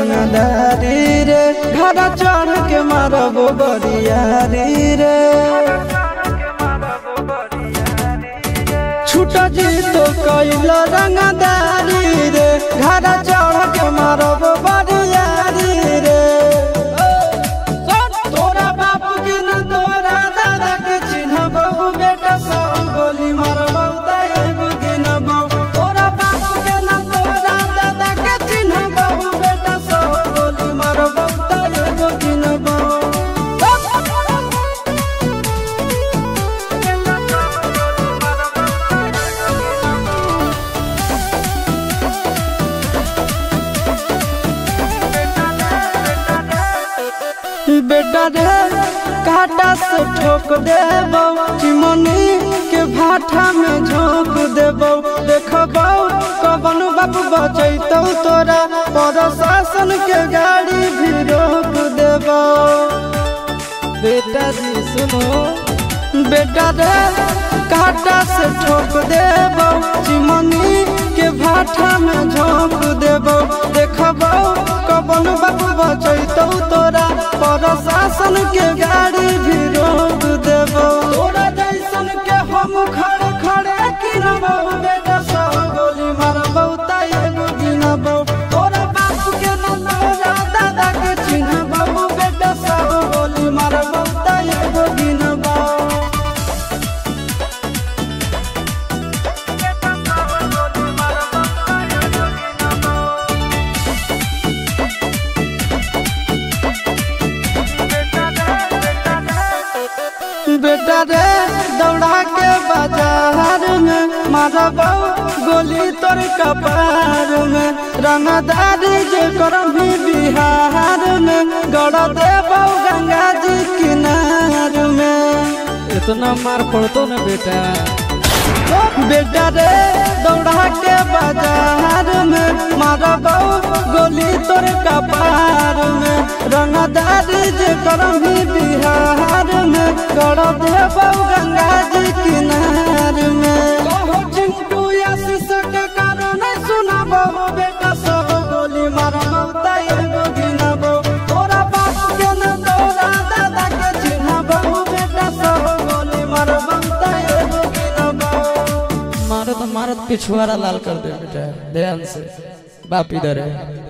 रंगदारी रे घर चढ़ के मारब बरियारी रे छूट जी तो कैल रंगदारी रे घर चढ़ के मारब बरियारी रे तोरा बाप के न तोरा दादा के चिन्हब बेटा सब गोली मारब एगो गिनब तोरा बाप के न तोरा दादा के चिन्हब बेटा सब गोली मारब एगो गिनब बेटा रे काटा से ठोक देबो चिमनी के भाटा में झोंक देबो देखबो कवन बाप बचैतौ तोरा प्रशासन के गाड़ी भी रोक देबो बेटा जी सुनो बेटा रे काटा से ठोक देबो चिमनी के भाटा में झोंक देबो देखबो कवन बाप बचैतौ तोरा प्रशासन के गाड़ी भी रोक देबो तोरा जैसन के हम खड़े खड़े गिनबो बेटा सब गोली मारबो एगो गिनबो तोरा बाप के न तोरा दादा के चिन्हबो बेटा सब गोली मारबो एगो गिनबो बेटा रे दौड़ा के बाजार में मारबो गोली तोर कपार में रंगदारी जे करम भी बिहार में गड़ देबो गंगा जी किनार में इतना मार पड़तो न बेटा बेटा रे दौड़ा के बाजार में मारबो गोली तोर कपार में रंगदारी जे करम भी बिहार में गड़ देबो गंगा जी किनार में चिंटू आशीष के कारण सुनाबो बेटा सब गोली मारबो एगो गिनबो तोरा बाप के न तोरा दादा के चिन्हबो बेटा सब गोली मारबो एगो गिनबो मारत मारत पिछुआरा लाल कर दे बेटा ध्यान से बाप इधर है।